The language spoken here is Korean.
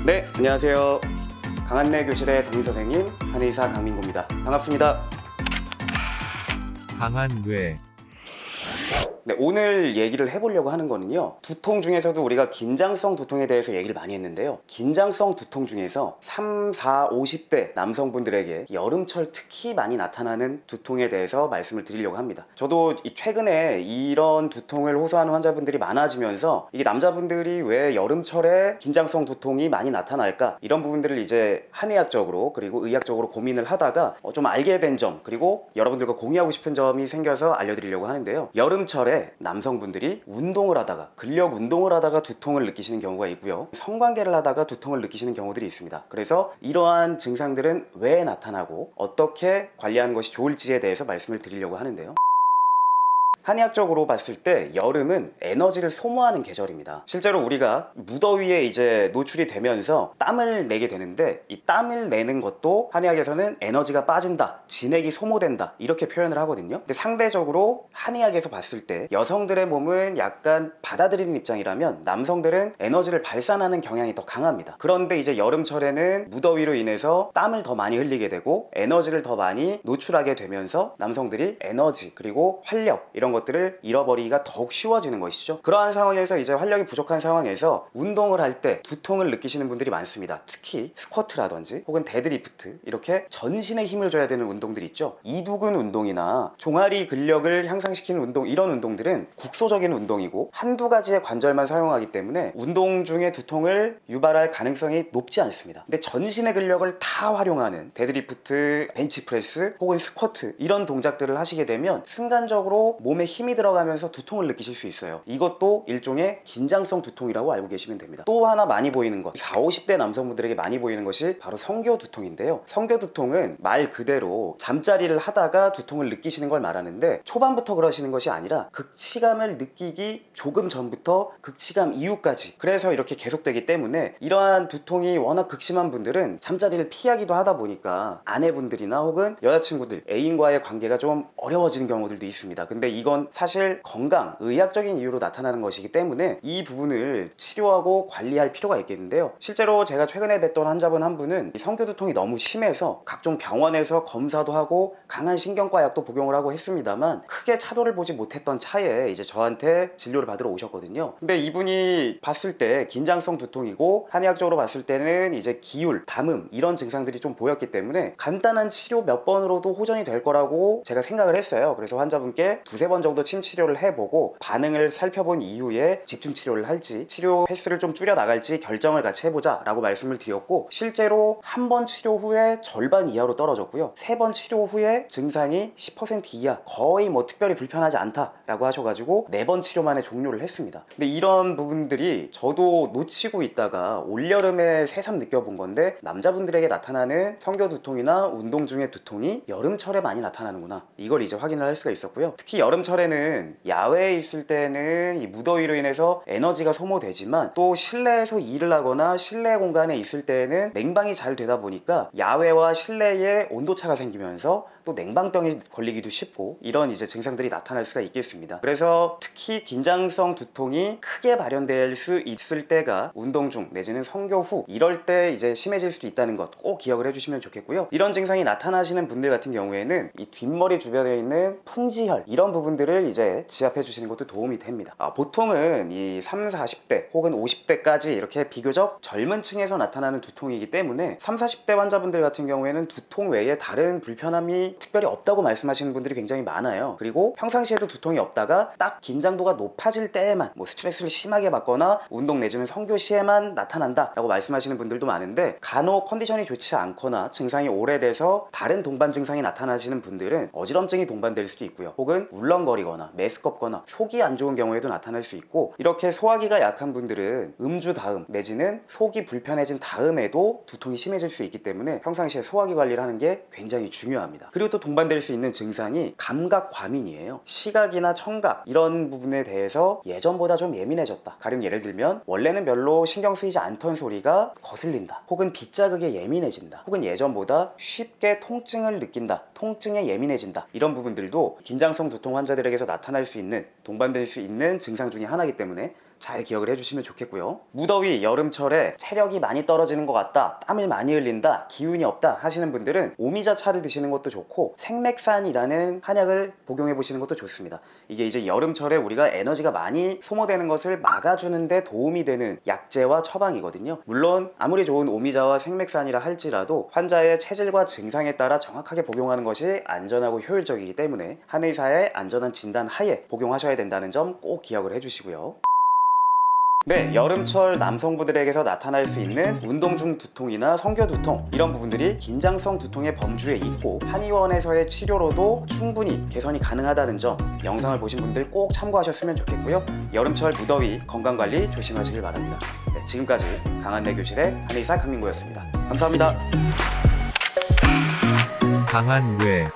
네, 안녕하세요. 강한내 교실의 담임선생님 한의사 강민구입니다. 반갑습니다. 강한뇌 네, 오늘 얘기를 해보려고 하는 거는요, 두통 중에서도 우리가 긴장성 두통에 대해서 얘기를 많이 했는데요, 긴장성 두통 중에서 3, 4, 50대 남성분들에게 여름철 특히 많이 나타나는 두통에 대해서 말씀을 드리려고 합니다. 저도 최근에 이런 두통을 호소하는 환자분들이 많아지면서 이게 남자분들이 왜 여름철에 긴장성 두통이 많이 나타날까, 이런 부분들을 이제 한의학적으로 그리고 의학적으로 고민을 하다가 좀 알게 된 점, 그리고 여러분들과 공유하고 싶은 점이 생겨서 알려드리려고 하는데요, 여름철에 남성분들이 운동을 하다가, 근력 운동을 하다가 두통을 느끼시는 경우가 있고요, 성관계를 하다가 두통을 느끼시는 경우들이 있습니다. 그래서 이러한 증상들은 왜 나타나고 어떻게 관리하는 것이 좋을지에 대해서 말씀을 드리려고 하는데요, 한의학적으로 봤을 때 여름은 에너지를 소모하는 계절입니다. 실제로 우리가 무더위에 이제 노출이 되면서 땀을 내게 되는데, 이 땀을 내는 것도 한의학에서는 에너지가 빠진다, 진액이 소모된다, 이렇게 표현을 하거든요. 근데 상대적으로 한의학에서 봤을 때 여성들의 몸은 약간 받아들이는 입장이라면 남성들은 에너지를 발산하는 경향이 더 강합니다. 그런데 이제 여름철에는 무더위로 인해서 땀을 더 많이 흘리게 되고 에너지를 더 많이 노출하게 되면서 남성들이 에너지 그리고 활력, 이런 것들을 잃어버리기가 더욱 쉬워지는 것이죠. 그러한 상황에서 이제 활력이 부족한 상황에서 운동을 할 때 두통을 느끼시는 분들이 많습니다. 특히 스쿼트라든지 혹은 데드리프트, 이렇게 전신에 힘을 줘야 되는 운동들 있죠. 이두근 운동이나 종아리 근력을 향상시키는 운동, 이런 운동들은 국소적인 운동이고 한두 가지의 관절만 사용하기 때문에 운동 중에 두통을 유발할 가능성이 높지 않습니다. 근데 전신의 근력을 다 활용하는 데드리프트, 벤치프레스 혹은 스쿼트, 이런 동작들을 하시게 되면 순간적으로 몸에 힘이 들어가면서 두통을 느끼실 수 있어요. 이것도 일종의 긴장성 두통이라고 알고 계시면 됩니다. 또 하나 많이 보이는 것, 40, 50대 남성분들에게 많이 보이는 것이 바로 성교 두통인데요, 성교 두통은 말 그대로 잠자리를 하다가 두통을 느끼시는 걸 말하는데, 초반부터 그러시는 것이 아니라 극치감을 느끼기 조금 전부터 극치감 이후까지, 그래서 이렇게 계속되기 때문에 이러한 두통이 워낙 극심한 분들은 잠자리를 피하기도 하다 보니까 아내분들이나 혹은 여자친구들, 애인과의 관계가 좀 어려워지는 경우들도 있습니다. 근데 이건 사실 건강, 의학적인 이유로 나타나는 것이기 때문에 이 부분을 치료하고 관리할 필요가 있겠는데요, 실제로 제가 최근에 뵀던 환자분 한 분은 성교두통이 너무 심해서 각종 병원에서 검사도 하고 강한 신경과 약도 복용을 하고 했습니다만 크게 차도를 보지 못했던 차에 이제 저한테 진료를 받으러 오셨거든요. 근데 이분이 봤을 때 긴장성 두통이고 한의학적으로 봤을 때는 이제 기울, 담음, 이런 증상들이 좀 보였기 때문에 간단한 치료 몇 번으로도 호전이 될 거라고 제가 생각을 했어요. 그래서 환자분께 두세 번 정도 침 치료를 해보고 반응을 살펴본 이후에 집중 치료를 할지 치료 횟수를 좀 줄여 나갈지 결정을 같이 해보자 라고 말씀을 드렸고, 실제로 한 번 치료 후에 절반 이하로 떨어졌고요, 세 번 치료 후에 증상이 10% 이하, 거의 뭐 특별히 불편하지 않다 라고 하셔가지고 네 번 치료 만에 종료를 했습니다. 근데 이런 부분들이 저도 놓치고 있다가 올여름에 새삼 느껴본 건데, 남자분들에게 나타나는 성교두통이나 운동 중의 두통이 여름철에 많이 나타나는구나, 이걸 이제 확인을 할 수가 있었고요. 특히 여름철에는 야외에 있을 때는 이 무더위로 인해서 에너지가 소모되지만 또 실내에서 일을 하거나 실내 공간에 있을 때는 냉방이 잘 되다 보니까 야외와 실내에 온도차가 생기면서 또 냉방병이 걸리기도 쉽고, 이런 이제 증상들이 나타날 수가 있겠습니다. 그래서 특히 긴장성 두통이 크게 발현될 수 있을 때가 운동 중 내지는 성교 후, 이럴 때 이제 심해질 수도 있다는 것 꼭 기억을 해주시면 좋겠고요. 이런 증상이 나타나시는 분들 같은 경우에는 이 뒷머리 주변에 있는 풍지혈, 이런 부분들을 이제 지압해 주시는 것도 도움이 됩니다. 보통은 이 30, 40대 혹은 50대까지 이렇게 비교적 젊은 층에서 나타나는 두통이기 때문에 30, 40대 환자분들 같은 경우에는 두통 외에 다른 불편함이 특별히 없다고 말씀하시는 분들이 굉장히 많아요. 그리고 평상시에도 두통이 없다가 딱 긴장도가 높아질 때에만, 뭐 스트레스를 심하게 받거나 운동 내지는 성교 시에만 나타난다 라고 말씀하시는 분들도 많은데, 간혹 컨디션이 좋지 않거나 증상이 오래돼서 다른 동반 증상이 나타나시는 분들은 어지럼증이 동반될 수도 있고요, 혹은 울렁거리거나 메스껍거나 속이 안 좋은 경우에도 나타날 수 있고, 이렇게 소화기가 약한 분들은 음주 다음 내지는 속이 불편해진 다음에도 두통이 심해질 수 있기 때문에 평상시에 소화기 관리를 하는 게 굉장히 중요합니다. 그리고 또 동반될 수 있는 증상이 감각 과민이에요. 시각이나 청각, 이런 부분에 대해서 예전보다 좀 예민해졌다. 가령 예를 들면 원래는 별로 신경 쓰이지 않던 소리가 거슬린다, 혹은 빗자극에 예민해진다, 혹은 예전보다 쉽게 통증을 느낀다, 통증에 예민해진다, 이런 부분들도 긴장성 두통 환자들에게서 나타날 수 있는, 동반될 수 있는 증상 중에 하나이기 때문에 잘 기억을 해주시면 좋겠고요. 무더위 여름철에 체력이 많이 떨어지는 것 같다, 땀을 많이 흘린다, 기운이 없다 하시는 분들은 오미자차를 드시는 것도 좋고 생맥산이라는 한약을 복용해 보시는 것도 좋습니다. 이게 이제 여름철에 우리가 에너지가 많이 소모되는 것을 막아주는 데 도움이 되는 약재와 처방이거든요. 물론 아무리 좋은 오미자와 생맥산이라 할지라도 환자의 체질과 증상에 따라 정확하게 복용하는 것이 안전하고 효율적이기 때문에 한의사의 안전한 진단 하에 복용하셔야 된다는 점 꼭 기억을 해주시고요. 네, 여름철 남성분들에게서 나타날 수 있는 운동 중 두통이나 성교 두통, 이런 부분들이 긴장성 두통의 범주에 있고 한의원에서의 치료로도 충분히 개선이 가능하다는 점 영상을 보신 분들 꼭 참고하셨으면 좋겠고요. 여름철 무더위 건강관리 조심하시길 바랍니다. 네, 지금까지 강한내 교실의 한의사 강민구였습니다. 감사합니다. 강한뇌